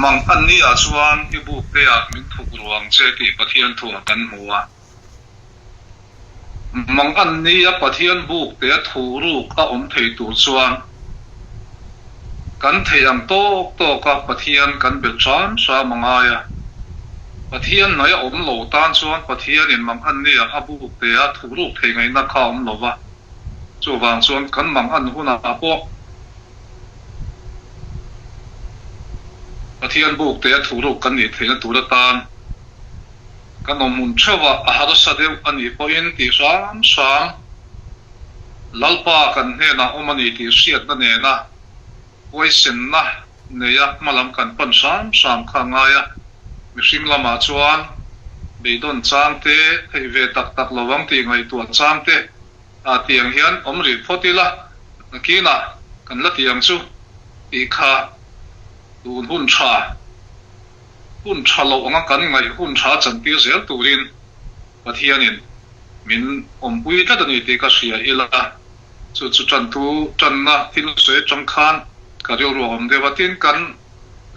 mang an ni a chuan I buk te a min thuk ruang che ti pathian thua kan hmua mang an ni a pathian buk te thu ruk a om thei tur chuan kan theiang to ka pathian kan bel tram sa mangaya pathian noi om lo tan chuan pathian in mang an ni a buk te a thu ruk thei ngai na kha om lova chu wang chuan kan mang an huna po pathian buk te thu ruk kan ni theina tur tan kan omun thewa a har sadeu ani po in ti sam lalpa kan hena omani ti siat na ne na poison na neya malam kan pan sam khangaya mishim lama chuan beidon changte theive tak lowang ti ngai tuan changte a tiang hian omri photila nakina kan la tiang chu ti kha tun hun tha lo anga kan ngai hun tha chan ti zel turin pathianin min ompui ta dani te ka sia ila chu chan tu chan na tin se chang khan ka reu rom dewatin kan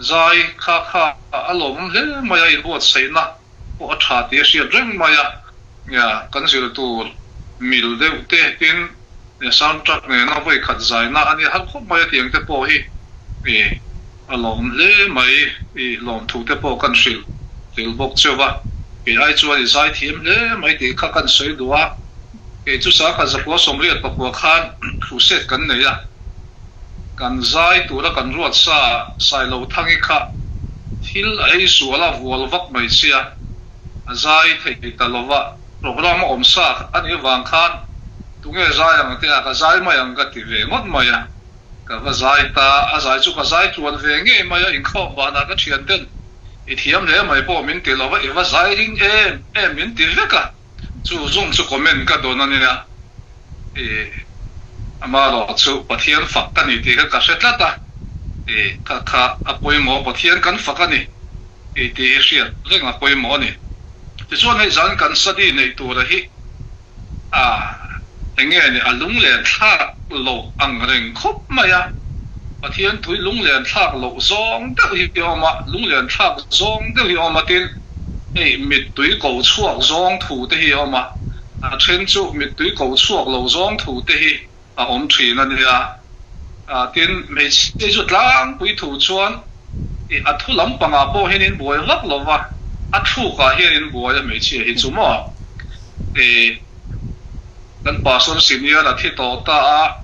zai kha alom le maya in bot seina o tha ti sia reng maya ya kan sil tu mil de te tin ne soundtrack ne na voi khat zai na ani har khop maya tiang te po hi alom le mai lom thu te po kan sil til bok chewa ai chuan zai thiam le mai ti kha kan sei duwa chu sa kha zakwa somriat pakwa khan thu set kan nei ya kan zai tura kan ruat sa sai lo thangi kha thil ai suala wal vak mai sia zai thei ta lova program om sa ani wang khan tunge zai ang te ka zai mai ang ka ti ve ngot mai ya ka va zai ta a zai chu ka zai chuan ve nge mai in kho ba na ka thian ten I thiam le mai po min ti lova I va zai ring em min ti ve ka chu zong chu comment ka don ani ya amaro chu pathian fak kan ti ka setlata kha apoi mo pathian kan fakani ti sia reng apoi mo ni ti chuan hei zan kan sadi nei tur hi enge ni alung le tha lo ang reng khop maya pathian thui lung le thak lo zong de hi oma lung le thak zong de hi oma tin mit tui ko chuak zong thu te hi oma chen chu mit tui ko chuak lo zong thu te hi om thina ni tin me che chu tlang pui thu chuan a thu lam panga po henin boi lak lova a thu ka henin boi me che hi chu mo kan pastor senior a thi to ta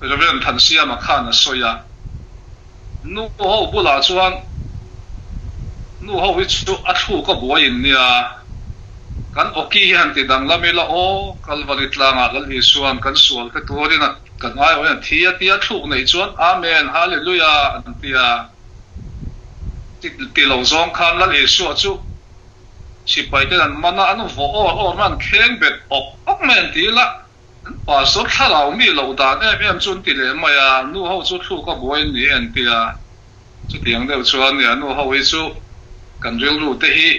reverend thansia ma khana soya nu ho bula chuan nu ho wi chu a thu ka boi in nia kan oki han ti dang lamela o kalvari tlanga gal hi suan kan sual ka turina kan ai o thia thuk nei chuan amen hallelujah antia ti lo zong khan la le su chu si pai te an mana anu vo or man kheng bet ok men ti la pa so tharau mi lo da em chun ti le maya nu ho chu thu ka boi ni antia chu tiang de chuan ni anu ho wi chu kan rel ru te hi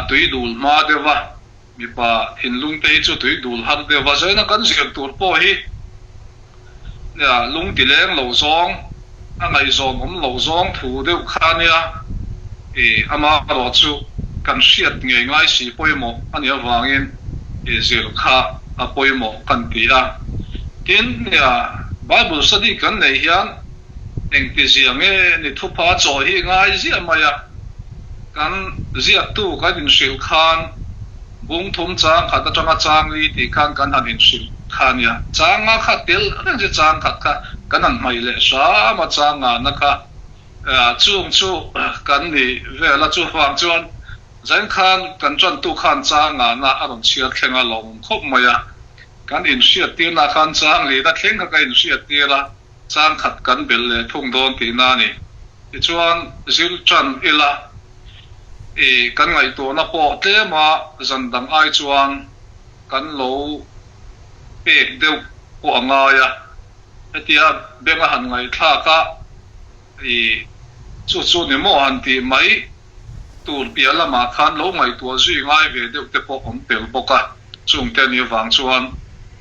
tui dul ma dewa mi pa hinlung te chu tui dul har dewa zaina kan siam tur po hi ya lung ti leng lo zong angai zong lo zong thu deuh khania ama ro chu kan siat nge ngai si poimo ani awangin zil kha a poimo kan ti tin ya bible study kan nei hian eng ti ziange ni thupa cho hi ngai zia maya kan zia tu ka din sil khan bung thum chang khata changa chang li ti khan kan hanin sil khan ya changa khatel ren je chang khat ka kanan mai le sa ma changa na kha chung chu kan ni vela chu hwang chuan zain khan kan chon tu khan changa na aron chiat khenga long khop maya kan in siat ti na khan chang li da thleng ka in siat ti la chang khat kan bel le thung don ti na ni ti chuan zil chan ila kan ngai to na po te ma zandang ai chuan kan lo pek deuh po anga ya atia benga han ngai tha ka chu ni mo han ti mai tur pia lama khan lo ngai to zui ngai ve deuh te po om pel boka chung te ni wang chuan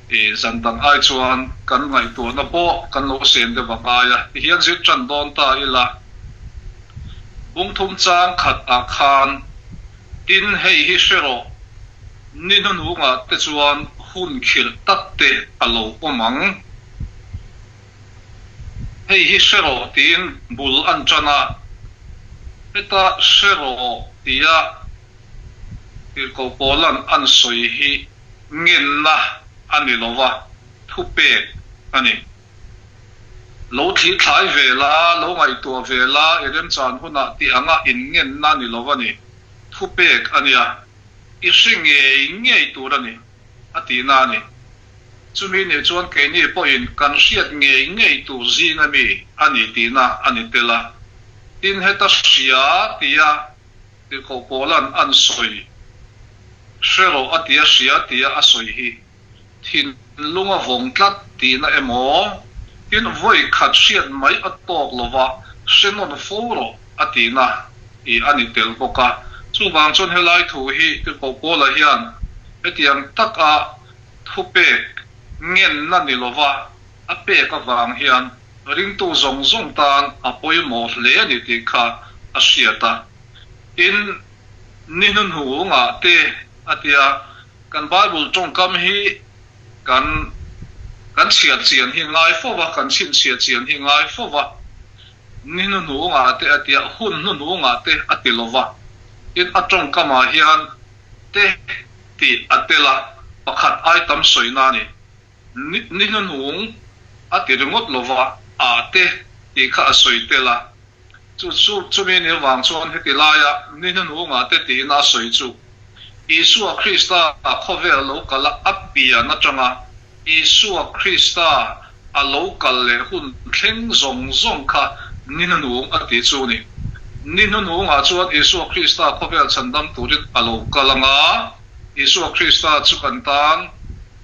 zan dang ai chuan kan ngai tu na po kan lo sen de wakaya hian zit tran don ta ila bung thum chang khat a khan tin hei hi shero nin nu nga te chuan hun khil tak te alo omang hei hi shero tin bul an chana eta shero tia il ko polan an soi hi ngin na ani lova thupe ani lo thi thlai vela lo ngai tu vela edem chan huna ti anga in ngin na ni lova ni thupe ania i hringe ngei tur ani ati na ni chumi ni chuan ke ni po in kan hriat ngei tur zina mi ani ti na ani tela tin heta sia tia il ko polan an soi shero atia sia tia asoi hi thin lunga vong tlat ti na emo tin voi khat hriat mai atok lova senon foro atina I ani tel boka chu wang chon helai thu hi til ko pola hian etiang taka thupe ngen na ni lova ape ka wang hian ring tu zong zong tan apoi mo hle ni ti kha asiata in ninun hu nga te atia kan bible tong kam hi kan chiat chian hi ngai fowa kan chin chiat chian hi ngai fowa ninu nu nga te atia hun nu nga te atilova in atong kama hian te ti atela pakhat item soinani ninu nu atiringot lova a te ti kha soitela chu me ni wang chon hetilaya ninu nu nga te ti na soi chu Isua Krista khovel lo kala apia na changa Isua Krista a local le hun thleng zong zong kha ninanu ati chu ni ninanu nga chuan Isua Krista khovel chandam turin a local nga Isua Krista chu kan tan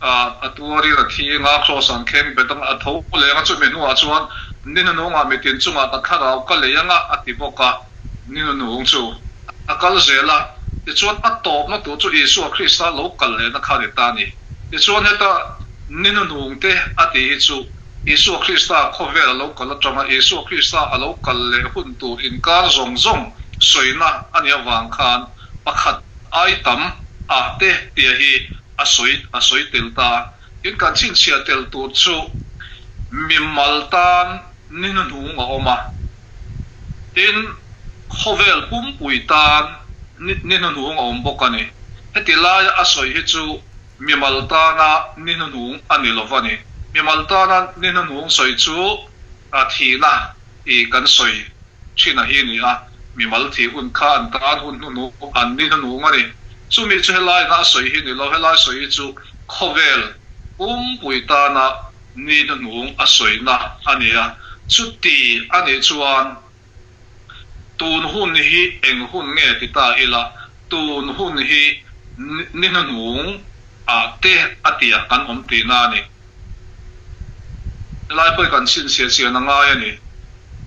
atuari la thi nga cross an khem betang a tho le nga chu menu a chuan ninanu nga metin chunga ka kharau ka le yanga ati boka ninanu chu akal zela ti chuan atop na tu chu Isua Krista local le na khari ta ni ti chuan heta ninunung te ati hi chu Isua Krista khovel local atanga Isua Krista a local le hun tu in kar zong zong soina ania wang khan pakhat item a te ti hi asoi telta in kan chin sia tel tu chu mimaltan ninunung a oma tin khovel pum puitan ninunung a om bokani hetilaya asoi hi chu mimaltana ninunung anilovani mimaltana ninunung soi chu athina I kan soi china hi ni a mimal thi un khan tan hun nu an ninunung ani chumi chu helai na soi hi ni lo helai soi chu khovel puitana ninunung asoi na ania chuti ani chuan tun hun hi eng hun nge ti ta ila tun hun hi ninunung a te atia kan om ti na ni lai poi kan sin sia na nga ya ni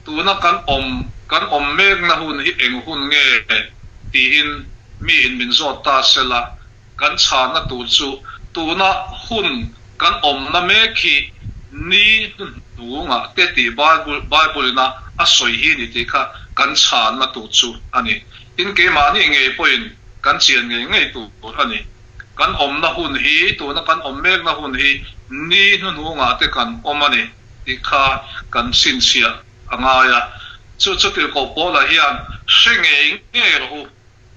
tuna kan om mek na hun hi eng hun nge ti in mi in min zo ta sela kan cha na tu chu tuna hun kan om na me khi ni nu nga te ti bible na asoi hi ni ti kha kan cha na tu chu ani in ke ma ni nge point kan chian nge tu ani kan om na hun hi tu na kan om mek na hun hi ni nu nga te kan om ani ti kha kan sin sia anga ya chu til ko pola hian hringe nge ro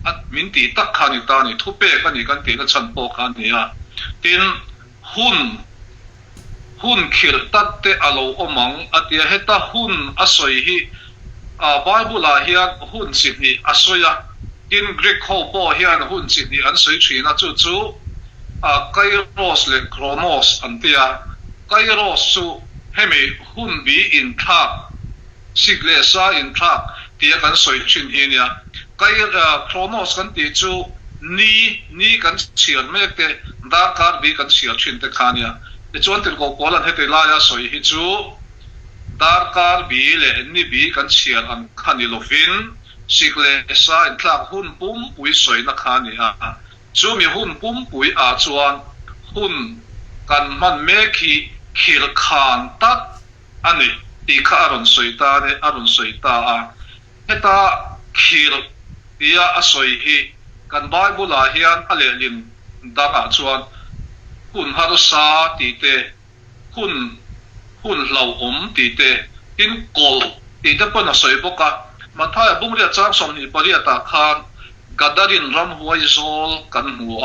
at min ti tak khani ta ni thu pe kan ni kan ti na chan po khan ni a tin hun khil tat te alo omang atia heta hun asoi hi bible la hian hun sin hi asoya in Greek ho po hian hun sin hi an soi thina chu kairos le chronos antia kairos su hemi hun bi in thak siglesa in thak tia kan soi thin hi nia chronos kan ti chu ni kan chian mek te da kar bi kan chian thin te khania te chuan til ko polan hete la ya soi hi chu dar kar bi le ni bi kan chian an khani lovin sikle sa in thak hun pum pui soi na khani a chu mi hun pum pui a chuan hun กันมันเมคีขีลขานตักอันนี้ตีข้าอรุณสวยตาเนี่ยอรุณสวยตาเฮตาขีลตียาสวยฮีกันไบเบิลเฮียนอเลลินดังชวนหุ่นฮารุสาตีเตหุ่นเหล่าตีเตอินโกลตีเตปนสวยบกะมันท้ายบุ้งเรียจ้างสมนิปเรียตาคานกัดดารินรำหัวอิโซลกันหัว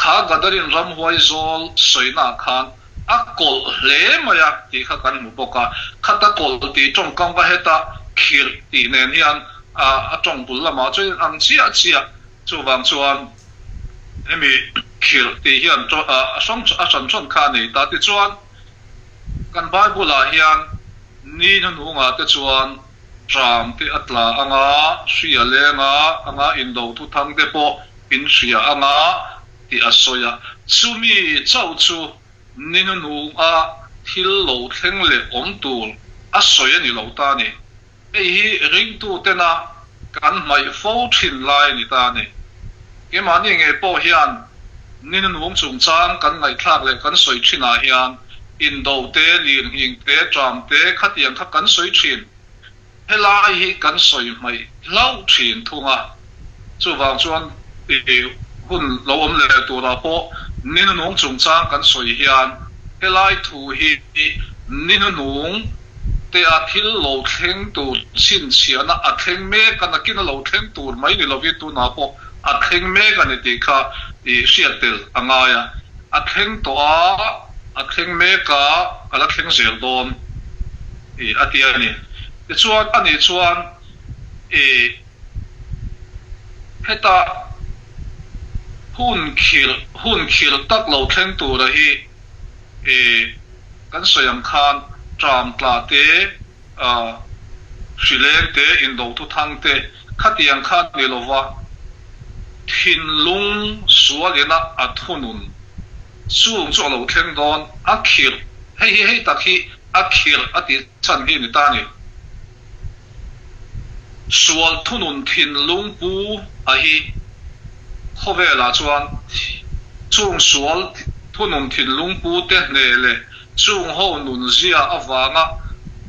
ข้ากัดดารินรำหัวอิโซลสวยนาคานอักโกลเล่มาอยากตีข้ากันหัวบกะข้าตะโกลตีจงกังก็เฮตาขีลตีเนียนยันจงบุลละมาจนอันเชียจูบางชวนเอมีขีลตียันจส่งสันชนข้านี่ตาติชวนกันไบเบิลเฮียนนี่นั่นหัวติชวนจามที่อัตลาอ่างเสียเลงอ่างอินโดทุทังเดปอินเสียอ่างที่อสอยซูมีเจ้าจูนี่นั่นหัวที่โลเทงเลตูอสอยนี่โลตานี่ไอ้ริงตูเตนะกันไม่ฟูชินไลนี่ตานี่เกี่ยมันยังไงปอเฮียนนี่นั่นหัวจุงจางกันไงทักเลยกันสวยชินาเฮียนอินโดเตลีนหิงเตจามเตขัดยังทักกันสวยชินเฮลาฮีกันสวยไม่เล่าชินทุ่งจู่บางส่วนหุ่นเราเลยตัวเราพอนี่นั่นหัวจุงจางกันสวยเฮียนเฮลาทูฮีนี่นั่นหัวแต่อาทิตย์เราเข่งตัวชินเชียนะอาทิตย์เมกันนักกินเราเข่งตัวไม่นี่เราวิตัวนาพออาทิตย์เมกันนี่ตีค่ะเสียเตลอ่างอาทิตย์ตัวอาทิตย์เมกะอาทิตย์เสียโดนอาทิตย์นี้ชวนอันนี้ชวนเฮตาหุ่นขีลตักเราเข่งตัวเลยกันสยังคานจามตลาเตสิเลเตอินโดทุทังเตขัดยังคานเนลวะทินลุงสัวเลนะอัทุนุนสูงจากเราเข่งโดนอักขีลให้ตักฮีอักขีลอติชันฮีนิตานีสัวทุนุนทินลุงปูฮีเขาเวลาจวนสูงสัวทุนุนทินลุงปูเตเนเลช่วงหัวนุ่นเสียอวาง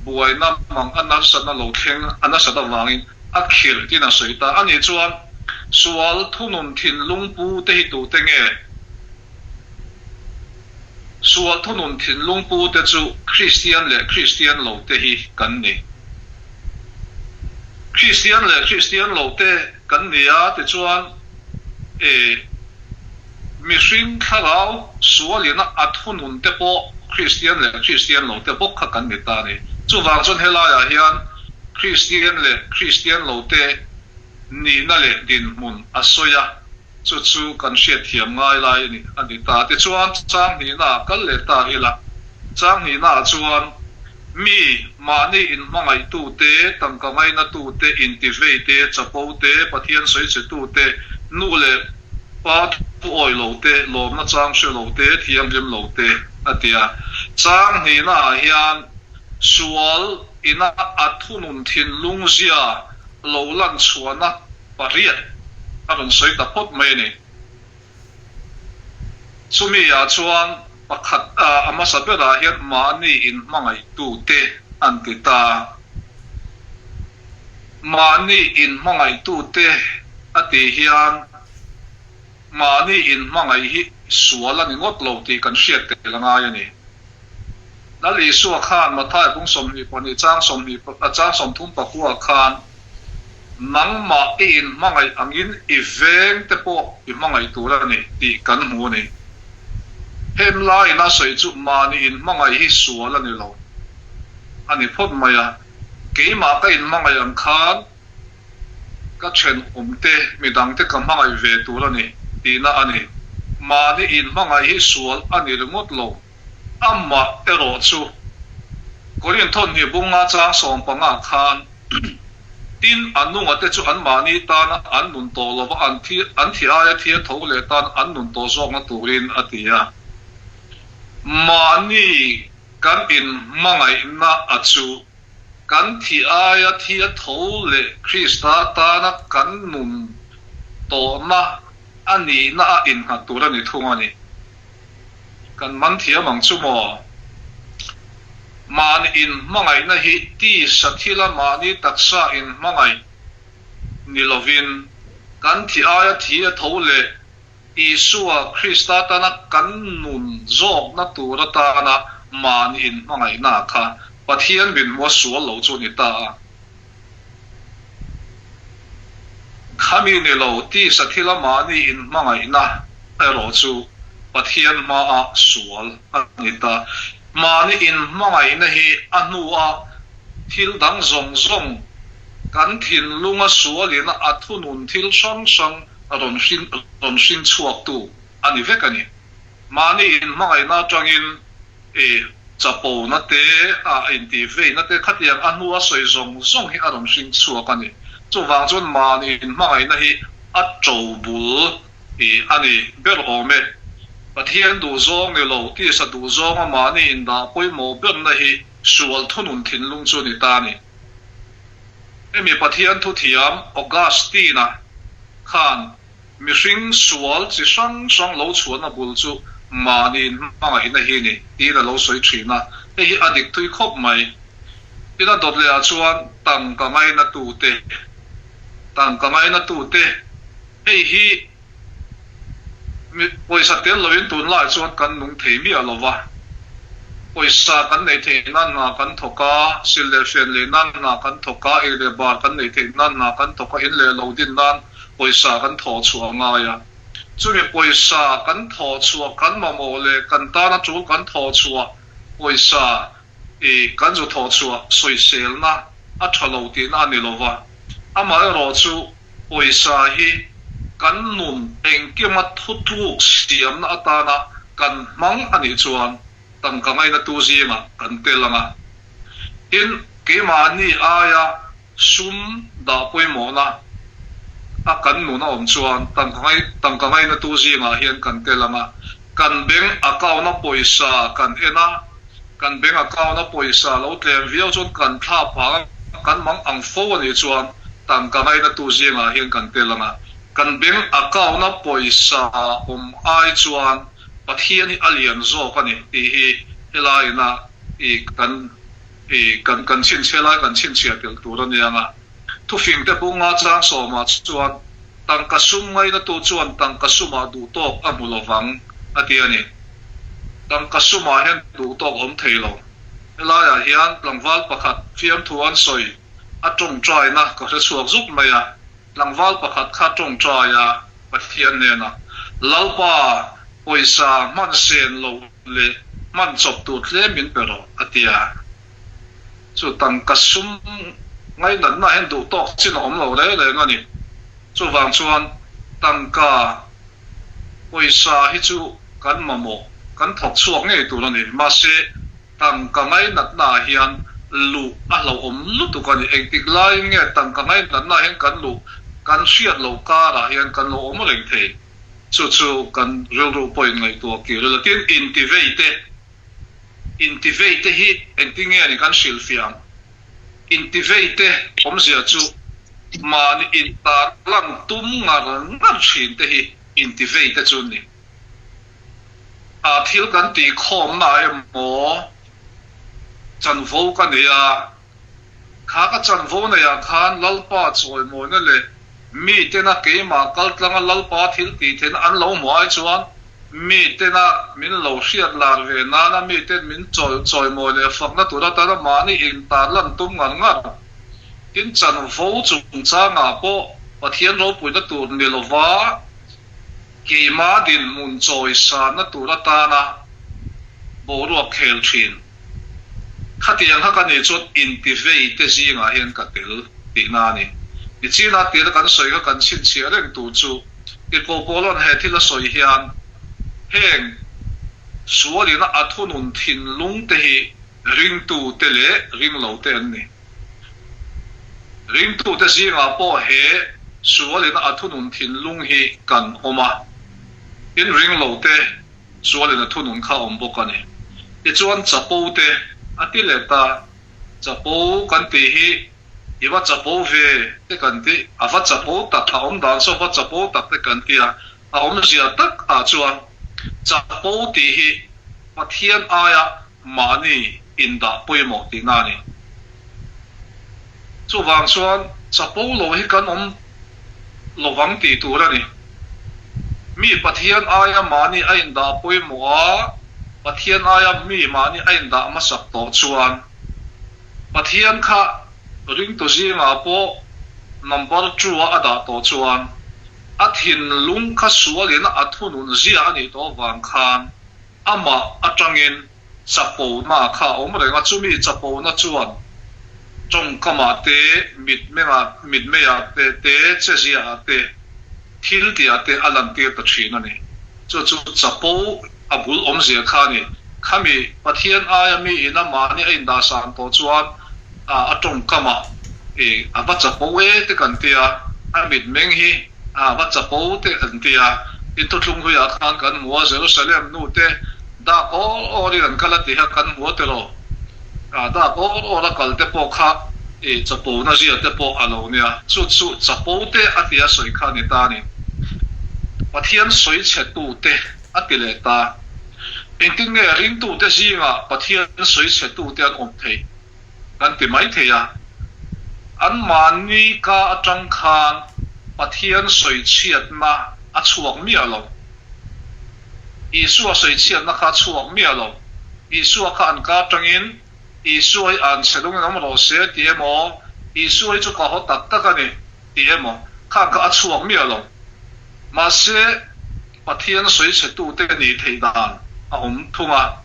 บวยน้ำมังอันนั้นสันเราเข่งอันนั้นสันวางอินอักขีลที่น่าสวยตาอันนี้จวนส่วนทุนนทินลุงปูเตหิตูเตงส่วนทุนนทินลุงปูเตจูคริสเตียนเราเตหิกันนี่คริสเตียนเราเตกันนี่เตจวนมิสิงข้าเราส่วนนี้อัทุนนเตปคริสเตียนเราเตปกขักันนี่ตานี่จู่วางจนเฮลายาเฮียนคริสเตียนเราเตนี่นั่นแหละดินมุนอสอยจู่กันเสียเทียมง่ายเลยนี่อันนี้ตาที่ชวนจางนี่น่ะกันเลยตาอีละจางนี่น่ะชวนมีมานี่อินมังไอตูเตตั้งกังไงน่ะตูเตอินทิเวเตจับปูเตปะเทียนสวยสุดตูเตนู่นเลยปาผู้อ้อยโลเตลมน่ะจางเชื่อโลเตเทียมริมโลเตอันเดียจางนี่น่ะเฮียนสวลอิน่ะอัทุนุนทินลุงเสียโลลันชวนนะปะเรียดอันสวยตะพดไม่เนี่ยสุมียาชวนปะขัดอามาสับเปล่าเห็นมานี่อินมังไอตูเตอันติตามานี่อินมังไอตูเตอติเฮียนมานี่อินมังไอฮิสวลันงดโลตีกันเสียเตละง่ายนี่นั่นเลยสัวขานมาท้ายพุ่งสมนิปนิจ้างสมนิปจ้างสมทุ่มปะกัวขานนังมาอินมังไออังอินอีเวงเตปออิมังไอตัวละนี่ตีกันหัวนี่เฮมไลน่าสวยจุมานี่อินมังไอฮิสวละนี่เราอันนี้พูดมาอ่ะเกี่ยมาก็อินมังไออังคานก็เช่นเตมีดังเตกับมังไอเวตัวละนี่ตีน่ะอันนี้มานี่อินมังไอฮิสวอันนี้เรื่องงดลงอัมมาเอโรจูก็เรียนทนที่บุงอาจ้างสองปังอาคานดินอันนุ่งอันเตจูอันมานี่ตานะอันนุนโตลบอันที่อายที่ทงเลตันอันนุนโตซองนะตูรินอติยามานี่กันอินมังไอนะอัจูกันที่อายที่ทงเลคริสตาตานะกันนุนโตนะอันนี้นะอินหัดตัวนี้ทุ่งอันนี้ kan man thia mang chu mo man in mangai na hi ti sathila mani taksa in mangai nilovin kan thi aya thi a thole Isua Krista tana kan nun zok na tura ta na man in mangai na kha pathian bin mo sual lo chu ni ta khami ni lo ti sathila mani in mangai na ero chu pathian ma a sual ani ta mani in mangai na hi anua thil dang zong zong kan thin lunga sualina athunun thil sang sang ron shin chuak tu ani vekani mani in mangai na tangin chapo na te a in ti ve na te khatiang anua soi zong zong hi aron shin chuak ani chu wang chun mani in mangai na hi a chobul ani ber ome pathian du zong ni lo ti sa du zong a mani in da poi mo ber na hi sual thunun thin lung chu ni ta ni emi pathian thu thiam Augustina khan mihring sual chi sang sang lo chuan a bul chu manin mangai na hi ni ti la lo soi thina hi adik thui khop mai ina dot le a chuan tang ka ngai na tu te hi poisa tel lovin tun lai chuan kan nung thei mi alova poisa kan nei thei nan na kan thoka sille fen le nan na kan thoka le bar kan nei thei nan na kan thoka in le lo din nan poisa kan tho chuwa nga ya chumi poisa kan tho chuwa kan ma mo le kan ta na chu kan tho chuwa poisa kan zu tho chuwa soi sel na a thalo tin ani lova ama ro chu poisa hi kan nun engkema thutu siam na atana kan mang ani chuan tang ka ngai na tu zinga kan telanga in ke mani aya sum da poi mo na a kan nu na om chuan tang ka ngai na tu zinga hian kan telanga kan beng akaw na poisa kan ena kan beng akaw na poisa lo tlem viau chon kan tha pa kan mang ang fo ni chuan tang ka ngai na tu zinga hian kan telanga kan beng akaw na poisa ai chuan pathian hi alian zo kani hi helai na kan chin chela kan chin chia tel tur ni anga thu fing te bunga chang so ma chuan tang ka sum ngai na tu chuan tang ka suma du tok amulowang ati ani tang ka suma hen du tok om theilo helai a hian langwal pakhat fiam thuan soi a tong trai na ka se suak zup mai a langwal pakhat kha tong trai a pathian ne na lalpa poisa man sen lo le man chop tu tle min pero atia chu tang kasum ngai nan na hen du tok chin om lo le ngani chu wang chuan tang ka poisa hi chu kan mamo kan thok chuak nge tu ni ma se tang ka ngai nat na hian lu a lo om lu tu kan ek tik lai nge tang ka ngai nat na hen kan lu kan siat lo ka ra hian kan lo om leng thei chu kan ro point ngai to ki relatin intivate hi entinge ani kan silfiam intivate om sia chu man in ta lang tum ngar chin te hi intivate chu ni a thil kan ti khom na mo chan vo kan ya kha ka chan vo na ya khan lalpa choi mo na le mi te na ke ma kal tlanga lalpa thil ti then an lo mo ai chuan mi te na min lo hriat lar ve na mi te min choi mo le fak na tura ta ma ni in ta lan tum ngar tin chan vo chung cha nga po pathian ro pui na tur ni lova ke ma din mun choi sa na tura ta na bo ro khel thin khatiang ha kan ni chot intivate te si nga hian ka tel ti na ni i china tel kan soi ka kan chin chia reng tu chu ke ko polon he thila soi hian heng sualina athunun thin lung te hi ring tu te le ring lo te an ni ring tu te si nga po he sualina athunun thin lung hi kan oma in ring lo te sualina thunun kha om bok ani i chuan chapo te atile ta chapo kan ti hi iwa chapo ve te kan ti awa chapo ta tha om dan so wa chapo ta te kan ti a om sia tak a chuan chapo ti hi pathian aya mani inda poimo tinani chu wang chuan chapo lo hi kan lovang ti turani mi pathian aya mani a inda poimo a pathian aya mi mani a inda ma sak to chuan pathian kha ring to zinga po number 2 a da to chuan a thin lung kha sualin a thunun zia ani to wang khan ama atangin chapo na kha omrenga chumi chapo na chuan trong kama te mit meya te chezia te thil ti ate alan te ta thina ni chu chapo abul omzia khani khami pathian aya mi ina mani a inda san to chuan a trong kama aba chapo te kan tia a mit meng hi aba chapo te kan tia itu tlung hu ya khan kan muwa Jerusalem nu te da ori kan kala ti ha kan muwa te ro da ora kal te po kha chapo na zia te po alo nia chu chapo te atia soi kha ni ta ni pathian soi che tu te atile ta enting nge ring tu te zinga pathian soi che tu te an om thei kan ti mai thei ya an mani ka atang khan pathian soi chiat na a chuak mi alo Isu soi chiat na kha chuak mi alo Isu kha an ka tangin Isu ai an sedung nam ro se ti emo Isu ai chu ka ho tak tak ani ti emo kha ka a chuak mi alo ma se pathian soi che tu te ni thei dan a thunga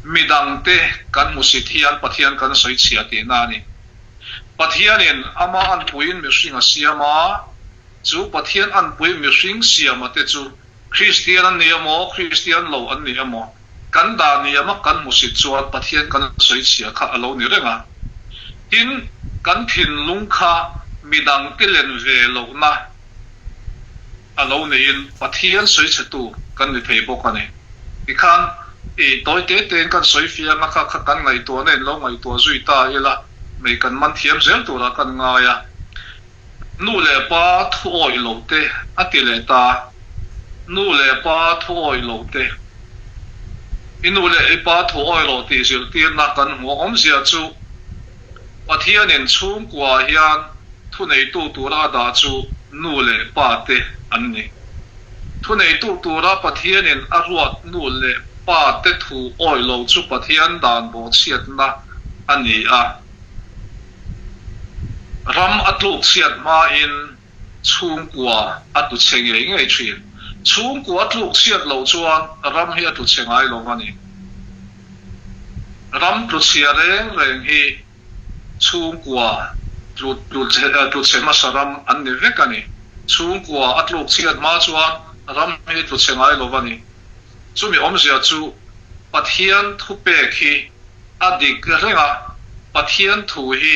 midang te kan musithian pathian kan soi chia ti na ni pathianin ama an puin mi hringa siama chu pathian an pui mi hring siama te chu Christian an niamo Christian lo an niamo kan da niama kan musit chuan pathian kan soi chia kha alo ni renga tin kan thin lung kha midang te len ve lo na alo nein pathian soi che tu kan ni thei bok ani ikhan toy te ten kan soi fia na kha kan ngai to nen lo ngai to zui ta ila mei kan man thiam zel tu ra kan nga ya nu le pa thu oi lo te atile ta nu le pa thu oi lo te inu le pa thu oi lo ti sil ti na kan mo om sia chu pathianin chung kwa hian thu nei tu ra da chu nu le pa te an ni thu nei tu ra pathianin a ruat nu le pa te thu oi lo chu pathian dan bo chiat na ani a ram atluk chiat ma in chung kwa atu cheng ye ngai thin chung kwa atluk chiat lo chuan ram hi atu chengai lo mani ram tu chia reng hi chung kwa tu chema saram an ni vekani chung kwa atluk chiat ma chuan ram hi tu chengai lo mani chumi omzia chu pathian thu pe khi adik renga pathian thu hi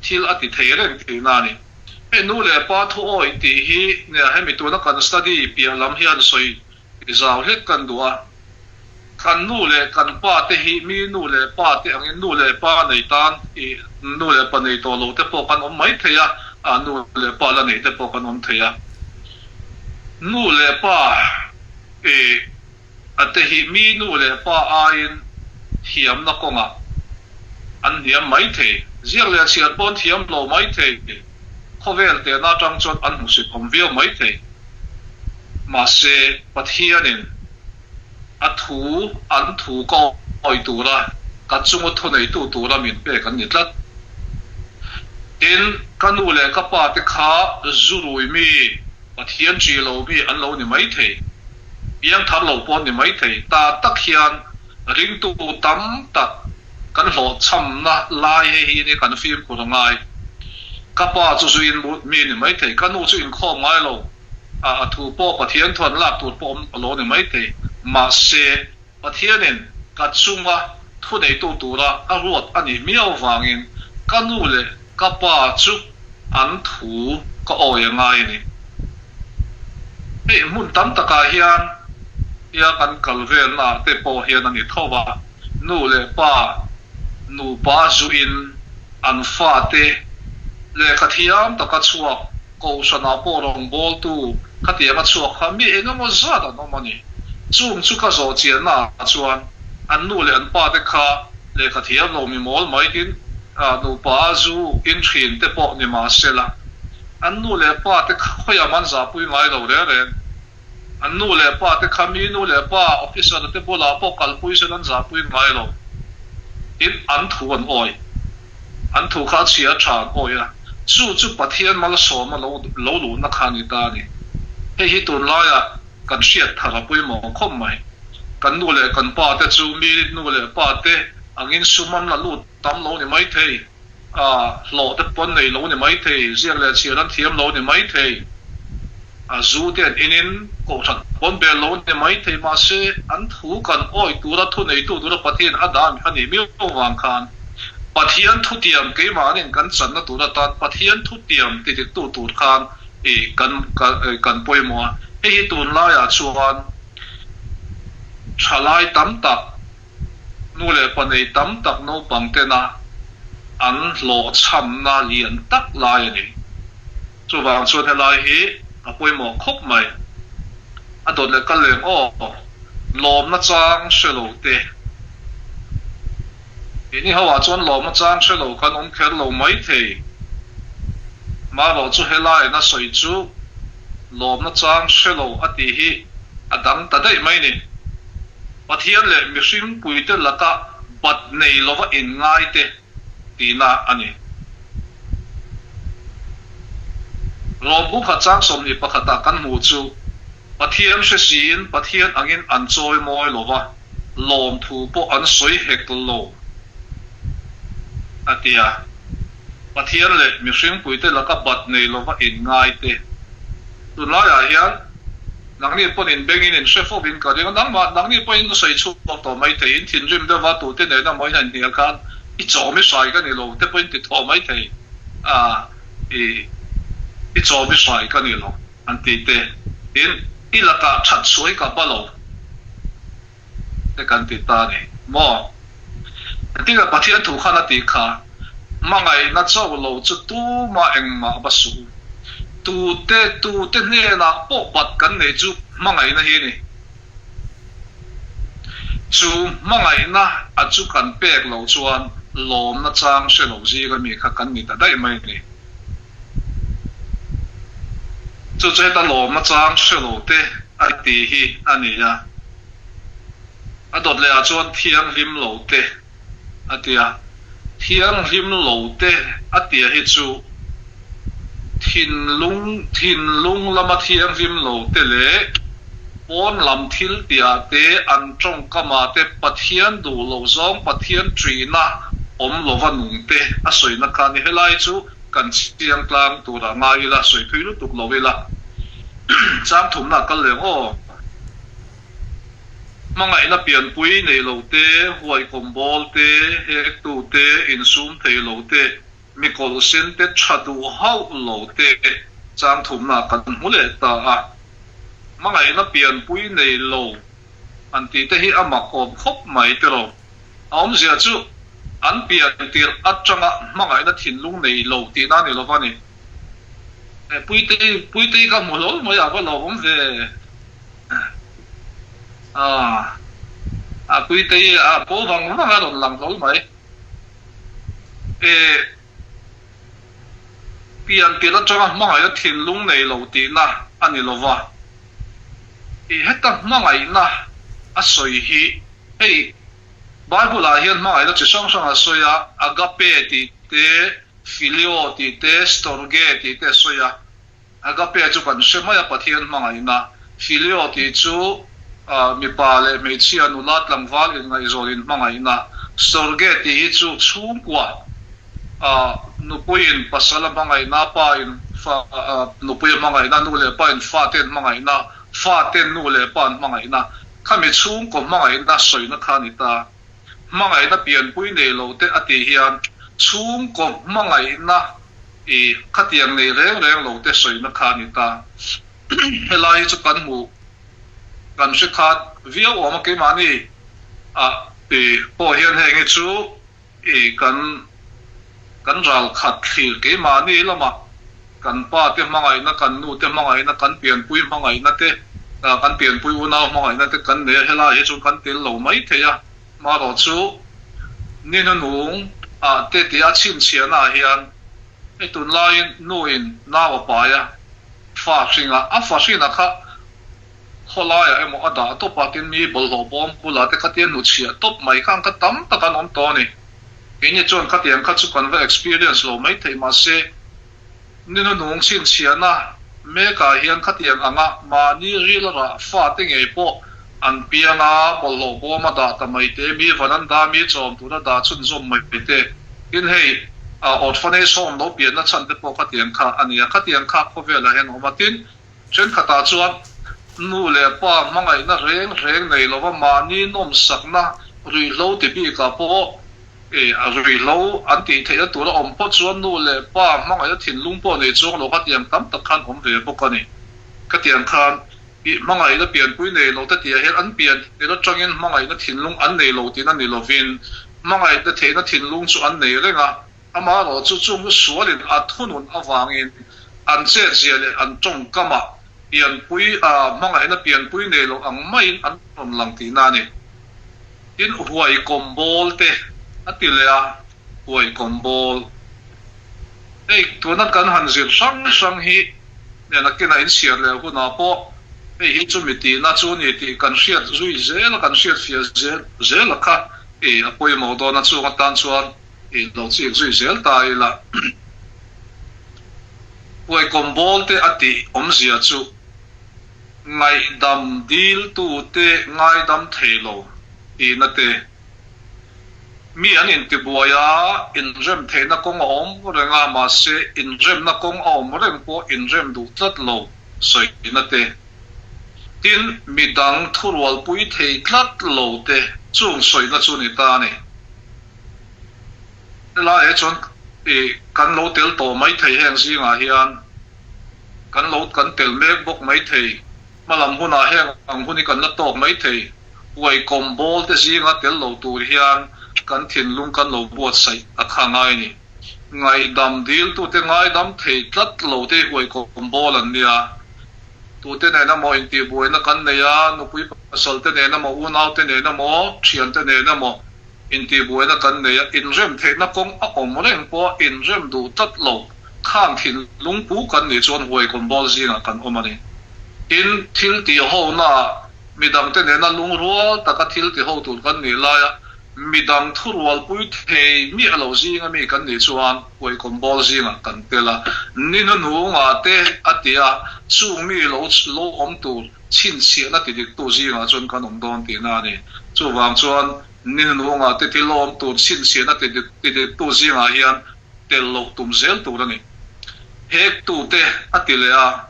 thil ati thei reng ti na ni nu le pa thu oi ti hi ne he mi tu na kan study pia lam hian soi izau het kan dua kan nu le kan pa te hi mi nu le pa te angin nu le pa nei tan nu le pa nei to lo te po kan om mai theya nu le pa la nei te po kan om theya nu le pa ate hi mi nu le pa ain hiam na konga an hiam mai the ziak le chiat pon thiam lo mai the khovel te na tang chon an musi khom vio mai the ma se pathianin athu an thu ko oi tura ka chungo thonei tu ra min pe kan nitlat in kanu le ka pa te kha zurui mi pathian chi lo mi an lo ni mai the yang thar lo pon ni mai the ta tak hian ring tu tam tak kan lo cham na lai hi ni kan film ko ngai ka pa chu su in mi ni mai the kanu chu in kho ngai lo a thu po pathian thon lap tu pom lo ni mai the ma se pathianin ka chunga thu nei tu ra a ruat ani miao wangin kanu le ka pa chu an thu ko oi ngai ni mun tam taka hian ya kan kalvel na te po hian ani thowa nu le pa nu pa zu in an fa te le kathiam taka chuak ko sana po rong bol tu khatia ma chuak khami enga mo zada no mani chung chu ka zo chian na chuan an nu le an pa te kha le kha thiam lo mi mol mai tin nu pa zu in thin te po ni ma sela an nu le pa te khoya man za pui ngai lo re an nu le pa te khami nu le pa officer te bola po kal pui se lan za pui ngai lo in an thu an oi an thu kha chia than oi a chu pathian mal so ma lo lu na khani ta ni hi tun la ya kan siat thara pui mo khom mai kan nu le kan pa te chu mi nu le pa te angin suman la lu tam lo ni mai thei lo te pon nei lo ni mai thei ziang le chia ran thiam lo ni mai thei zu ten inin ko than pon be lo ni mai thei ma se an thu kan oi tu ra thu nei tu ra pathian adam ani mi wang khan pathian thu tiam ke ma nin kan chan na tu ra tan pathian thu tiam ti tu khan kan poi mo hi tun la ya chuan chalai tam tak nu le panei tam tak no pang te na an lo cham na lian tak lai ni chu wang chu the lai hi a poi mo khop mai a dot le kal leng lom na chang shelo te ini hawa chuan lom na chang shelo kan kher lo mai thei ma lo chu helai na soi chu lom na chang shelo ati hi adang ta dai mai ni pathian le mihring pui te laka bat nei lova in ngai te tina ani robu kha chang som ni pakhata kan mu chu pathian se sin pathian angin an choi moi lova lom thu po an soi hek lo atia pathian le mihring pui te laka bat nei lova in ngai te tunla ya hian nang ni pon in bengin in chefo bin ka ding nang ni pon sei chu to mai te in thin rim da wa tu te ne na mai han ni khan i chaw mi sai ka ni lo te pon ti tho mai te i chaw mi sai ka ni lo an ti te in i la ka chat soi ka ba lo te kan ti ta ni mo ti ga pathian thu khana ti kha mangai na chaw lo chu tu ma eng ma ba su tu te ne na po pat kan nei chu mangai na hi ni chu mangai na a chu kan pek lo chuan lom na chang se lo ji ga mi kha kan ni ta dai mai ni chu che ta lom na chang se lo te a ti hi ani ya a dot le a chuan thiang lim lo te a tia thiang lim lo te a tia hi chu thin lung lama thiang rim lo te le pon lam thil tia te an tong kama te pathian du lo zong pathian trina om lova nung te a soi na kha ni helai chu kan chiang tlang tu ra ngai la soi phui lu tuk lo la chang thum na kal le mangai na pian pui nei lo te huai kombol te hek tu te in sum thei lo te mi kol sen te chadu hau lo te chang thum na kan hule ta mangai na pian pui nei lo an ti te hi ama kom khop mai te lo aum zia chu an pian tir atanga mangai na thin lung nei lo ti na ni lo va ni pui te ka mo lo mo ya ba lo om ve pui te po vang ma ga don lang lo mai pian tira changa mangai na thin lung nei lo ti na ani lo va heta mangai na a soi hi hei bible a hian mangai na chi song song a soya agape ti te filio ti te storge ti te soya agape chu kan shemaya pathian mangai na filio ti chu mi pa le me chi anu lat lam wal in ngai zolin mangai na storge ti hi chu chung kwa nupuin pasala mangai na pa in fa nupuin mangai na nu le pa in fa ten mangai na fa ten nu le pa mangai na khami chung ko mangai na soi na khani ta mangai na pian pui nei lo te ati hian chung ko mangai na khatiang nei reng lo te soi na khani ta helai chu kan mu kan se khat vio om ke mani po hian heng chu kan ral khat khil ke mani lama kan pa te mangai na kan nu te mangai na kan pian pui mangai na te kan pian pui una mangai na te kan ne hela he chu kan tel lo mai the ya mà rồi chú nên nó nung tê tê chin chiên hiền cái tuần lai nuin nào bà ya phát sinh phát sinh khá họ lại em một đã top bắt tin mi bol hồ bom bula te khát tiền nụ chia top mấy khang khát tắm ta kan om to ni cái này chọn khát tiền khát chút còn về experience lo mấy thầy mà sẽ nên nó nung chin chiên mấy cái hiền khát tiền mà ni real ra phát tiếng ấy po anh bia bol hồ bom mà đã tầm mấy thế mi vẫn đã mi chọn tu đã chun chọn mấy thế in hay orphanage nó biến nó chân thế po khát tiền khát anh ya khát tiền khát có về là hiện ông tin trên khát ta chọn nu le pa mangai na reng nei lo ma ni nom sak na ri lo ti bi ka po ri lo an ti the tu lo om po chuan nu le pa mangai thin lung po nei chong lo ka tiang tam tak khan om ve po ka ni ka tiang khan i mangai na pian pui nei lo ta ti he an pian te lo changin mangai na thin lung an nei lo ti na ni lo vin mangai na the na thin lung chu an nei renga ama lo chu chung sualin a thunun awangin an che le an chong kama pian pui mangai na pian pui nei lo ang mai an rom lang ti na ni in huai kombol te atilea huai kombol ei tuna kan han zir sang hi ne na kena in siar le hu na po ei hi chu mi ti na chu ni ti kan siat zui zel kan siat fia zel kha apoi mo do na chu tan chuan lo chi zui zel ta ila huai kombol te ati om zia chu ngai dam dil tu te ngai dam thelo ti na te mi an in ti buaya in rem the na kong om renga ma se in rem na kong om rem po in rem du tlat lo soi na te tin mi dang thurwal pui thei tlat lo te chung soi na chu ni ta ni la e chon kan lo tel to mai thei heng si nga hian kan lo kan tel mek bok mai thei malam huna heng ang huni kan na tok mai thei huai kombol te si nga tel lo tur hian kan thin lung kan lo buat sai akhangai ni ngai dam dil tu te ngai dam thei tlat lo te huai kombol an nia tu te ne na mo in ti buai na kan ne ya nu pui pasal te ne na mo unau te ne na mo thian te ne na mo in ti buai na kan ne ya in rem the na kong a om reng po in rem du tat lo khang thin lung pu kan ni chon huai kombol si nga kan omani in thil ti ho na midang te ne na lung rual taka thil ti ho tur kan ni la ya midang thurwal pui thei mi alo zi nga mi kan ni chuan huai kombol zi nga kan tela ni na nu nga te atia chu mi lo om tur chin sia na ti dik tu zi nga chon kan om don ti na ni chu wang chuan ni na nu nga te ti lo om tur chin sia na ti dik tu zi nga hian tel lo tum zel tur ani hek tu te atilea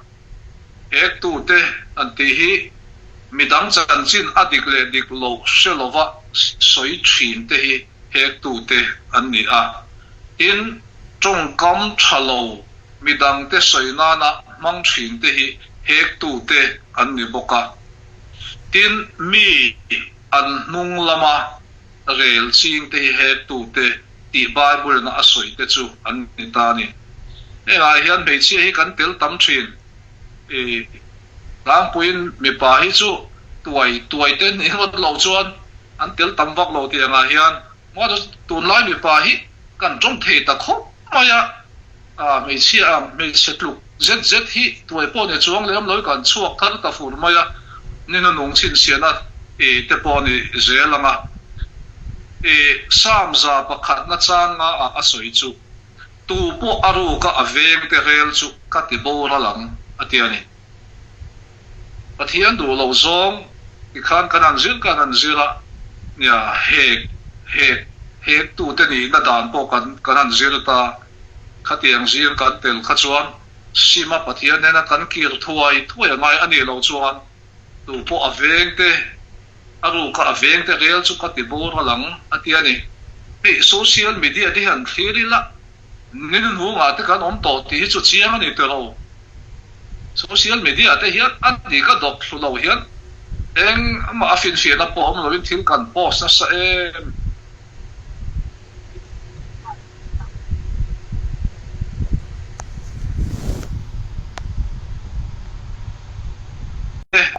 hek tu te an ti hi midang chan chin adik le dik lo selova soi thin te hi hek tu te an ni a in trong kam thalo midang te soi na na mang thin te hi hek tu te an ni boka tin mi an nung lama rel ching te hi hek tu te ti bible na asoi te chu an ni ta ni ai hian be chi hi kan tel tam thin lang puin mi pa hi chu tuai ten hi wat lo chuan an tel tam vak lo ti anga hian mo tun lai mi pa hi kan trong the ta kho maya me chi me setluk zz hi tuai po ne chuang lem loi kan chuak thar ta fur maya ni na nong chin siana te po ni zelanga sam za pakhat na changa a soi chu tu po aru ka aveng te rel chu ka ti bo ra lang atiani pathian du lo zong ki khan kanan zira nia he tu te ni na dan po kanan zir ta khatiang zir kan tel khachuan sima pathian ne na kan kir thuai ngai ani lo chuan tu po aveng te aru ka aveng te rel chu ka ti bo ra lang atiani social media di han thiri la nin hu nga te kan om to ti chu chiang ani te ro social media te hian ani ka dok thlu lo hian eng ma afin fiana po om lovin thil kan post na sa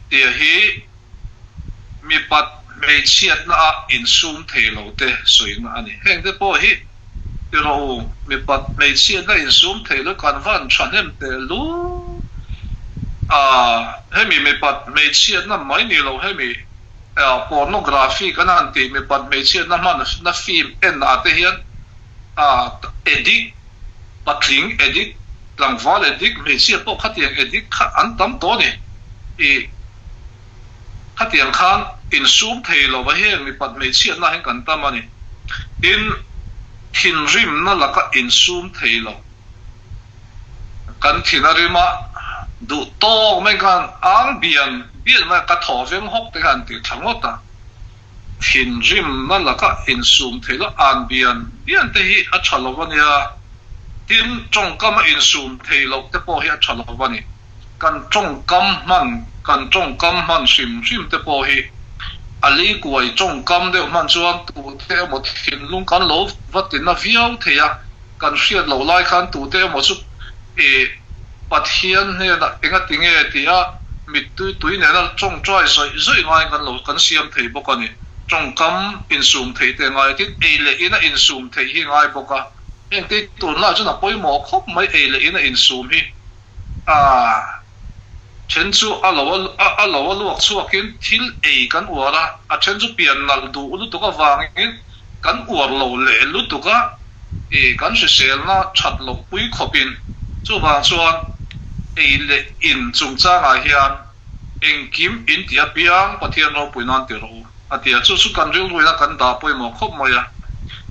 ti hi mei chiat na in sum thei lo te soi na ani heng te po hi ro mi pat mei chiat na in sum thei lo kan van thanem te lu hemi mi pat mei chiat na mai ni lo hemi pornography kan an ti mi pat mei chiat na man na film en na te hian edit patling edit langwal edit mei chiat po khatiang edit an tam to ni khatiang khan in sum thei lo ba he mi pat mei chiat na hen kan tamani in thin rim na laka in sum thei lo kan thinarima du to me kan ang bian ma ka tho vem hok te kan ti thangota thin rim na laka in sum thei lo an bian te hi a chalo wania tin trong kam in sum thei lo te po hi a chalo wani kan trong kam man sim te po hi ali kuai trong kam de man chuan tu te mo thin lung kan lo vatin na viau theya kan hriat lo lai khan tu te mo chu pathian ne na enga tinge tia mit tui ne na trong trai zoi ngai kan lo kan siam thei bokani trong kam in sum thei te ngai tin ele ina in sum thei hi ngai boka en te tu na chu na poi mo khop mai ele ina in sum hi chen chu a lo luak chuakin thil kan uara a chen chu pian nal du lu tuka wangin kan uar lo le lu tuka kan sel na that lo pui khopin chu wang chuan le in chung changa hian engkim in tia piang pathian ro puinan ti ro atia chu kan ril ruina kan da poi mo khop moya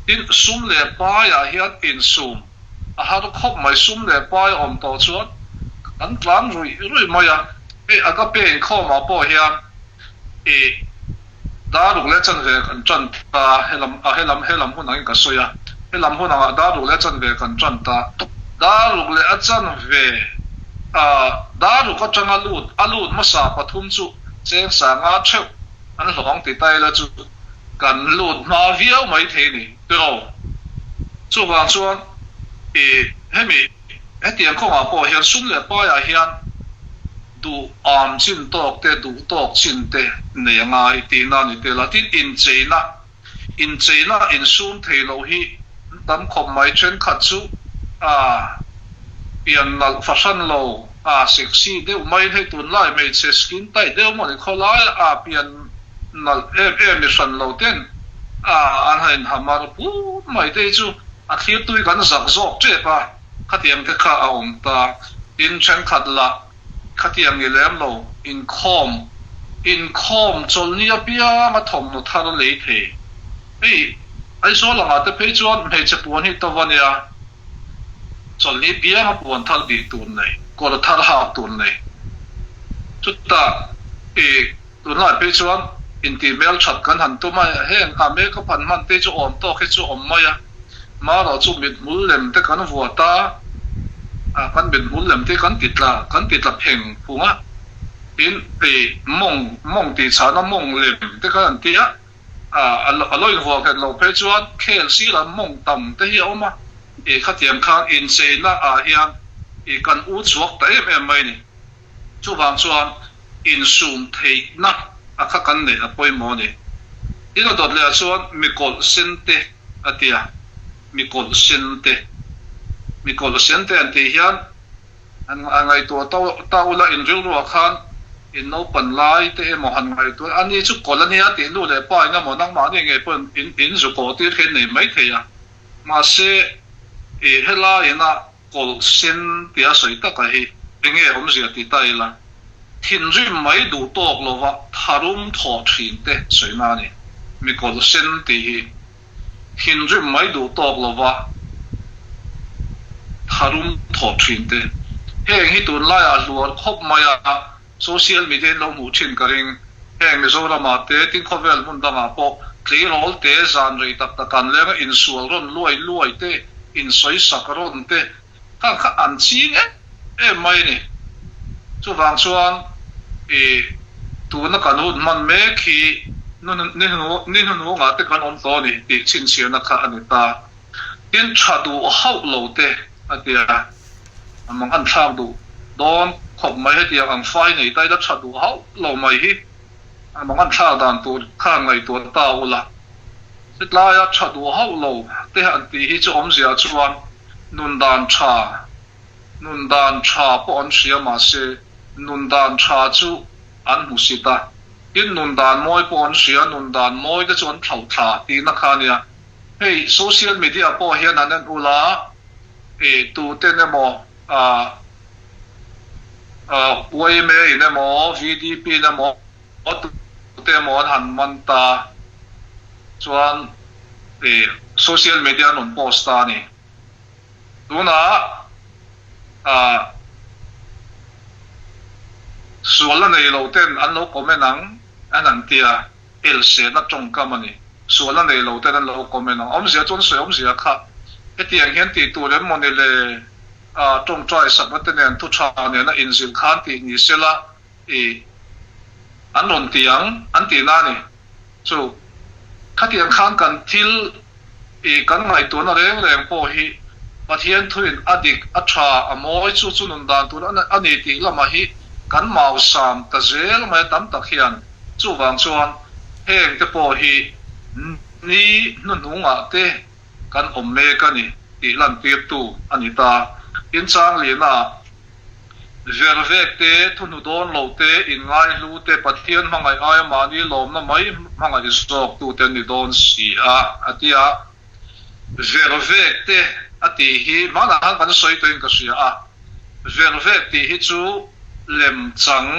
in sum le pa ya hian in sum a ha ro khop mai sum le pa om to chuan an tlang rui moya aga pen kho ma po hian da ru le chan ve kan chan ta helam hun ang ka soya helam hun ang da ru le chan ve kan chan ta da ru le a chan ve da ru ka chang alut ma sa pathum chu cheng sa nga theu an hlong ti tai la chu kan lut ma viau mai the ni pero chu wa chuan hemi etiang kho ma po hian sum le pa ya hian du chin tok te du tok chin te ne ngai ti na ni te la tin in cheina in sum thei lo hi tam khom mai chen khat chu pian nal fashion lo sexy de mai he tun lai mai che skin tai de mo ni kholai pian nal mi san lo ten an hain hamar pu mai te chu khir tui kan zak zok che pa khatiam te kha om ta in chen khat la khatiang ilem lo in com chol ni apia ma thom no thar le the ai so la ta pe chuan me che puan hi to wania chol ni bia ma puan thar di tun nei ko la thar ha tun nei chutta tu na pe chuan in ti mel chat kan han tu ma hen me ka pan man te chu om to khe chu om ma ya ma ro chu mit mul lem te kan vuata kan bin mul lem te kan titla pheng punga in mong ti chana mong lem te kan tia aloi vo kan lo pe chuan khel si la mong tam te hi oma khatiam khan in se na hian kan u chuak ta em mai ni chu wang chuan in sum thei na kha kan ne apoi mo ni ina dot le chuan mikol sente atia mikol sente an ti hian an ngai to la in ril ro khan in no pan lai te mo han ngai to ani chu kolan hi ati lu le pa nga mo nang ma ni nge pon in zu ko ti khen nei mai the ya ma se hela ina kol sen tia soi ta ka hi nge om zi ati tai la thin ri mai du tok lo wa tharum tho thin te soi na ni mikol sen ti hi thin ri mai du tok lo wa tharum tho thin te heng hi tun lai a luar khop maya social media lo mu thin karing heng me zora ma te tin khovel mun da ma po clearol te zan rei tak kan le in sual ron luai te in soi sakaron te ka an chi mai ni chu wang chuan tu na kan hut man me khi ni no nga te kan om to ni ti chin sia na kha ani ta tin chadu hau lo te atia among an thang du don khop mai he tia ang fai nei tai da chadu hau lo mai hi mangan tha dan tu kha ngai tu ta ula sitlaya chadu hau lo te an ti hi chu om sia chuan nun dan tha po on sia ma se nun dan tha chu an musita in nun dan moi po on sia nun dan moi te chuan thau tha ti na kha nia hey social media po hian an ula tu te ne mo way me ne mo VDP ne mo tu te mo han man ta chuan social media nun post ta ni tuna suala nei lo ten an lo comment ang an tia el se na chong ka mani suala nei lo ten an lo comment ang om sia chon se om sia kha etiang hian ti tu len mon le trong trai sat wat nen tu cha ne na in zil khan ti ni sela an non tiang an ti na ni chu khatiang khan kan thil kan ngai tu na reng po hi pathian thuin adik acha amoi chu nun dan tu ani ti lama hi kan mau sam ta zel mai tam tak hian chu wang chuan heng te po hi ni nunga te kan omme ka ni ti lan ti tu ani ta in chang li na vervek te thunu don lo te in ngai lu te pathian mangai ai ma ni lom na mai mangai sok tu te ni don si atia vervek te ati hi mana han kan soi to in ka sia vervek ti hi chu lem chang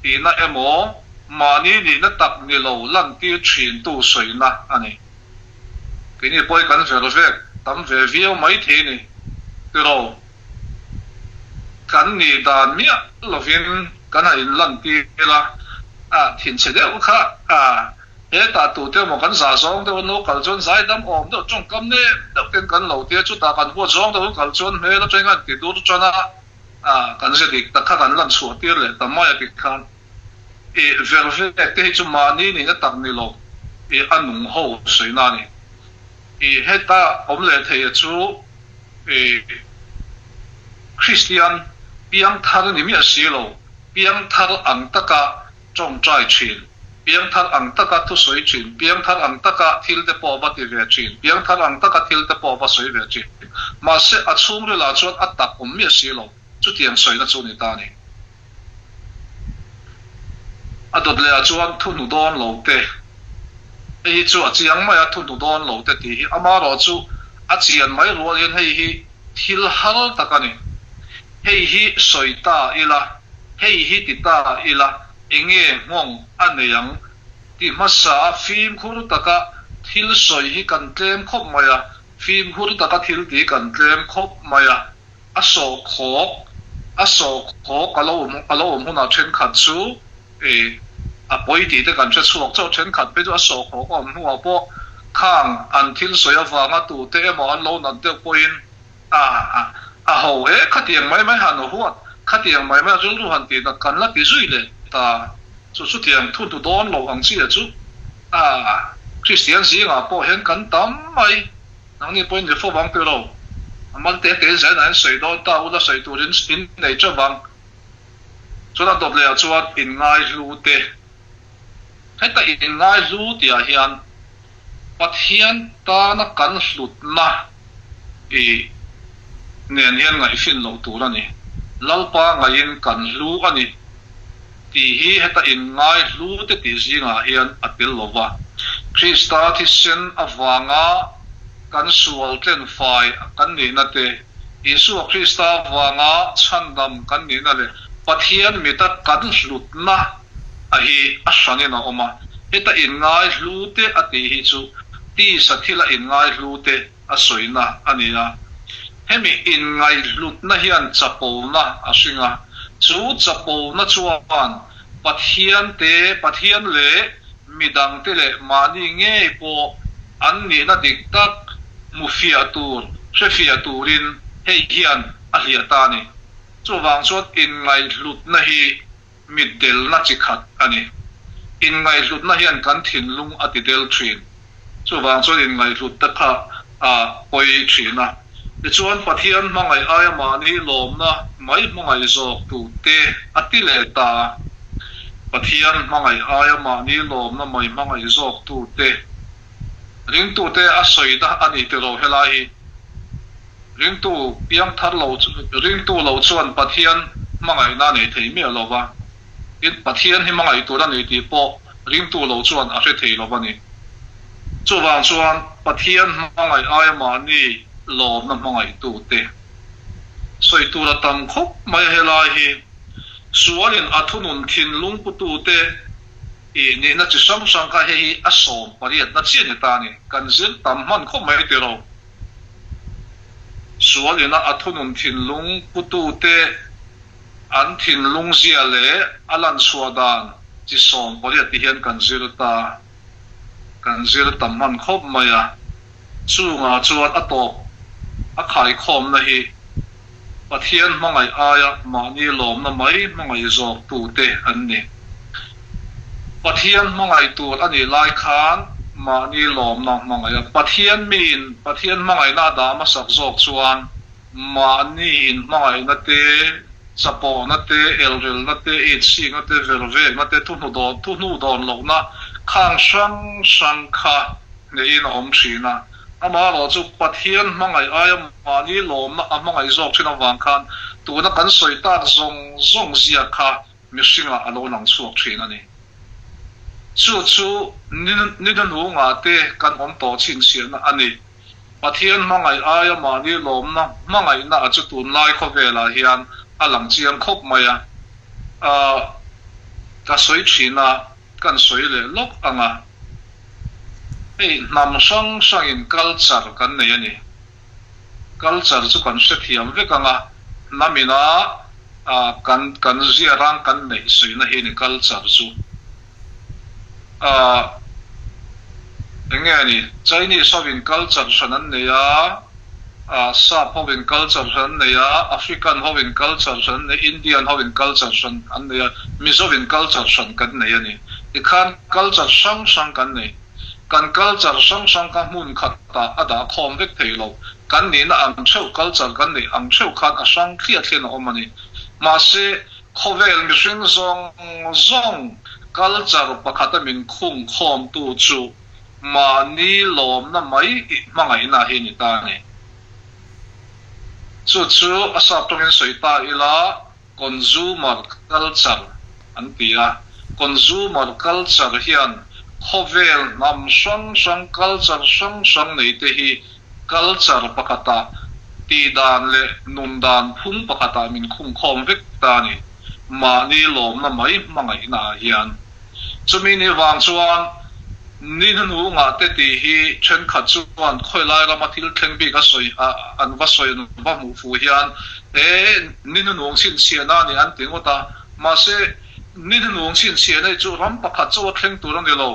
ti na emo mani ni na tak ni lo lan ti thin tu soi na ani kini poi kan vervek tam ve vio mai the ni ro kan ni dan mia lovin kan in lan ti la thin che de kha he ta tu te mo kan sa song de no kal chon sai dam om do chong kam ne do ten kan lo te chu ta kan ho song do kal chon me lo chen kan ti du chona kan se dik ta kha kan lan chu tir le ta ma ya ki khan verve te chu mani ni na tak ni lo anung ho soi na ni he ta om le the chu Christian piang thar ni mi asilo piang thar ang taka chong trai chin piang thar ang taka tu soi chin piang thar ang taka thil te po ba ti ve chin piang thar ang taka thil te po ba soi ve chin ma se achum re la chon atak mi asilo chu tiang soi na chu ni ta ni adot le chuan thu nu don lo te chu achiang mai thu nu don lo te ti ama ro chu achian mai ro yen hei hi thil hal takani hei hi soita ila hei hi tita ila enge ngong aneyang ti masa film khuru taka thil soi hi kan tlem khop maya film khuru taka thil ti kan tlem khop maya aso khok alo huna then khat chu apoi ti te kan che chuak chaw then khat pe chu aso khok om huwa po khang an thil soi awanga tu te emo an lo nan te point ho khatiang mai han huwa khatiang mai jul ru han ti na kan la ti zui le ta chu tiang thu tu don lo ang chi chu Christian si nga po hen kan tam mai nang ni point de fo bang pe lo man te zai nan soi do ta u la soi tu rin in nei cha bang chu na doble a chuan in ngai lu te heta in ngai lu ti a hian pathian ta na kan hlut na nen hian ngai fin lo tu la ni lalpa ngai in kan lu ani ti hi heta in ngai lu te ti zinga hian atil lova Krista thisen awanga kan sual tlen fai kan ni na te Isu Krista awanga chandam kan ni na le pathian mi ta kan hlut na ahi asani na oma heta in ngai lu te ati hi chu ti sathila in ngai lu te asoina ania hemi in ngai lut na hian chapo na asinga chu chapo na chuan pathian le midang te le mani nge po an ni na diktak mufiatur shefiaturin hei hian ahliata ni chu wang chot in ngai lut na hi middel na chikhat ani in ngai lut na hian kan thin lung atidel thin chu wang chot in ngai lut ta kha poi thina chuan pathian mangai aya mani lom na mai mangai zok tu te atile ta Pathian mangai aya mani lom na mai mangai zok tu te ring tu te a soida ani te ro helai ring tu piang thar lo ring tu lo chuan Pathian mangai na nei thei mi lo wa in Pathian hi mangai tu ra nei ti po ring tu lo chuan a hre thei lo wa ni chu wang chuan Pathian mangai aya mani lom na mangai tu te soi tu ra tam khop mai helai hi sualin athunun thin lung putu te ni na chi sam sang ka hi asom pariat na chian ta ni kan zin tam man khop mai te ro sualin athunun thin lung putu te an thin lung zia le alan suadan chi som pariat ti hian kan zir tam man khop mai a chu nga chuan ato a khai khom na hi Pathian mangai aya mani lom na mai mangai zok tu te an ni Pathian mangai tu ani lai khan mani lom na mangai Pathian mangai na da ma sak zok chuan mani in mangai na te sapo na te elril na te itsi na te verve na te tu nu don lo na khang sang kha ne in om china ama lo chu Pathian mangai aya mani lom na mangai zok china wang khan tu na kan soi ta zong zia kha mi singa alo nang chuak thina ni chu ni dan hu nga te kan om to chin sian ani Pathian mangai aya mani lom na mangai na chu tun lai kho vela hian alang chiang khop maya ka soi thina kan soi le lok anga nam sang in culture kan nei ani culture chu kan se thiam ve kanga namina kan zia rang kan nei sui na hi ni culture chu enge ani Chinese in culture sanan nei South in culture san nei African in culture san nei Indian in culture san an nei Mizo in culture san kan nei ani ikhan culture sang kan nei kan culture sang ka mun khata ada khom vek theilo kan ni na ang cheu culture kan ni ang cheu khat a sang khia thlen omani ma se khovel mi swing zong culture pakhata min khum khom tu chu ma ni lom na mai mangai na he ni ta ni chu asap tongin soita ila consumer culture antia consumer culture hian khovel nam sang culture sang nei te hi culture pakata ti dan le nun dan phum pakata min khum khom vek ta ni ma ni lom na mai mangai na hian chumi ni wang chuan ni nu nga te ti hi chen khat chuan khoi lai la mathil thleng bi ka soi an va soi nu va mu fu hian ni nu chin siana ni an tingota ma se ni nu chin siana chu ram pakhat chu thleng tur an lo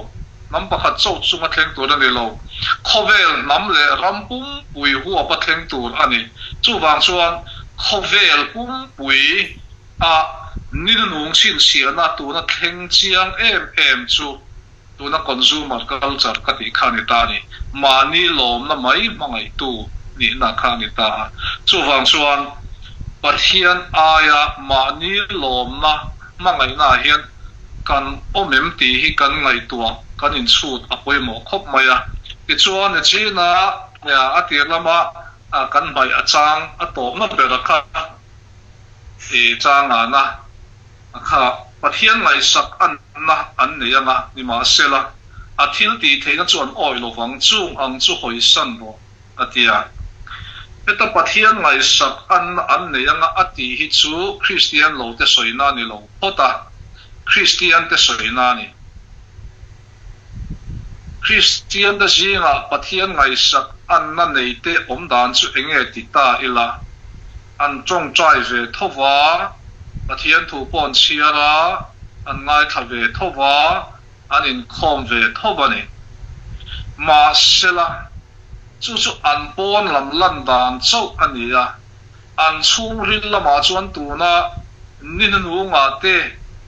nam pakhat chau chunga thleng tur ani lo khovel nam le rampum pui hu apa thleng tur ani chu wang chuan khovel pum pui ni nung sin siana tu na thleng chiang em chu tu na consumer culture ka ti khani ta ni mani lom na mai mangai tu ni na khani ta chu wang chuan Pathian aya mani lom na mangai na hian kan omem ti hi kan ngai tua kan in chut apoi mo khop maya ti chuan chi na ya atir lama kan mai achang ato na bera kha chang ana kha Pathian ngai sak an nei anga ni ma sela athil ti theina chuan oi lo wang chung ang chu hoi san bo atia eta Pathian ngai sak an nei anga ati hi chu Christian lo te soina ni lo pota Christian te soina ni Christian da jinga Pathian ngai sak an na nei te om dan chu enge ti ta ila an chong chai ve thowa Pathian thu pon chiara an ngai tha ve thowa an in khom ve thowa ni ma sela chu an pon lam lan dan chau ania an chung rin lama chuan tu na nin nu nga te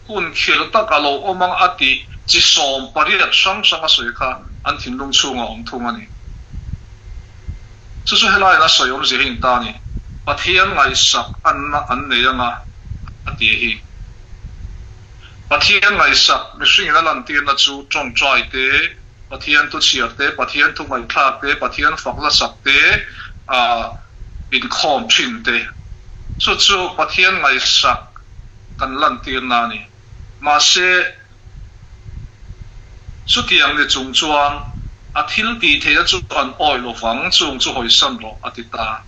hun khil tak alo omang ati chi som pariat sang a soi kha an thin lung chunga om thung ani chu helai na soi om je hin ta ni Pathian ngai sak an nei anga ati hi Pathian ngai sak mihring ina lan tir na chu tong trai te Pathian tu chiar te Pathian tu ngai thak te Pathian fakla sak te in khom thin te chu Pathian ngai sak kan lan tir na ni ma se chu tiang le chung chuang a thil ti the chu an oi lo wang chung chu hoi san lo atita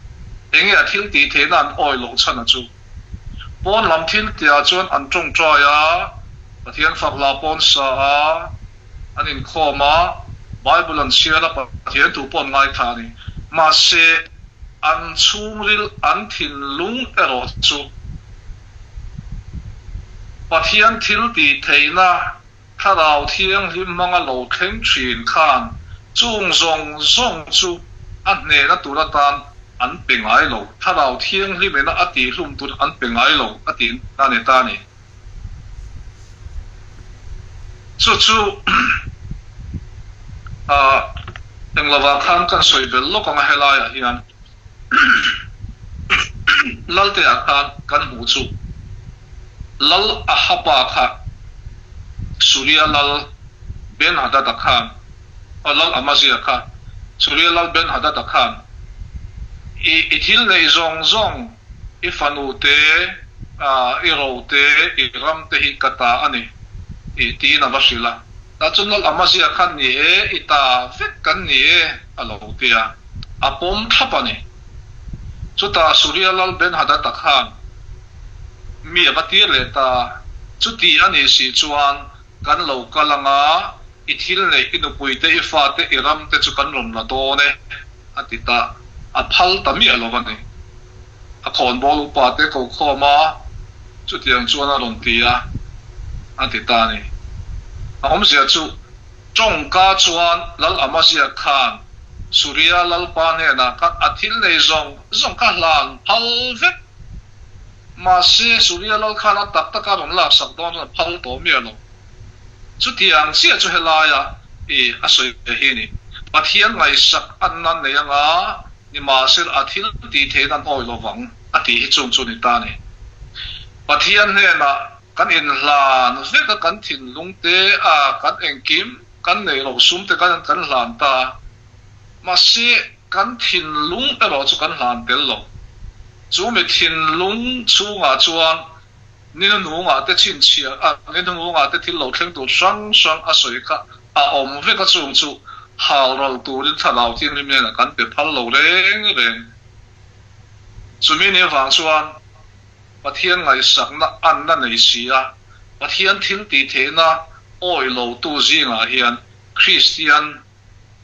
enge a thil ti the nan oi lo chana chu pon lam thil tia chuan an tong trai a Pathian fakla pon sa a an in khoma Bible an share Pathian tu pon ngai tha ni ma se an chung ril an thin lung ero chu Pathian thil ti theina tharau thiang hlim manga lo thleng thin khan chung zong chu an ne na tura tan an pengai lo tharau thiang hlim na ati hlum tur an pengai lo ati ta ni chu englawa khan kan soibel lo kong helaya hian lalte akhan kan mu chu lal ahapa kha surya lal ben hada takhan lal amazia kha surya lal ben hada takhan ithil nei zong ifanute irote iram te hi kata ani ti na basila ta chun lal amazia khan ni ita vek kan ni alo tia apom thapani chuta surya lal ben hada takhan mi abati le ta chuti ani si chuan kan lo kalanga ithil nei inupui te ifa te iram te chu kan rom na to ne atita a phal tami alowani a khon bol pa te ko khoma chutiang chuan a ron tia atita ni om sia chu chong ka chuan lal amasia khan surya lal pa ne na ka athil nei zong ka hlan phal vek ma se surya lal khan a tak taka ron lak sak don phal to mi alo chu tiang sia chu helaya a soi hi ni Pathian ngai sak an nan ne anga ni ma se athil ti the nan oi lo wang ati hi chung chu ni ta ni Pathian ne na kan in hlan veka kan thin lung te kan engkim kan nei lo sum te kan hlan ta ma se kan thin lung ero chu kan hlan tel lo chu me thin lung chunga chuan nina nuanga te chin chia nina nuanga te thil lo thleng tu sang a soi kha a om veka chung chu hal rol turin thalau tin lim ne kan pe phal lo reng chumi ne wang chuan Pathian ngai sak na an na nei sia Pathian thil ti the na oi lo tu zinga hian Christian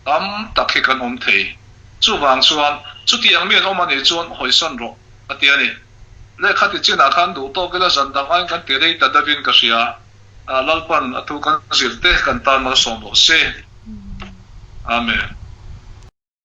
tam takhe kan om thei chu wang chuan chu tiang mian om ani chuan hoi san ro atiani le khati china khan du to kela san dang an kan te dei ta davin ka sia lalpan atu kan zilte kan tan ma som bo se amen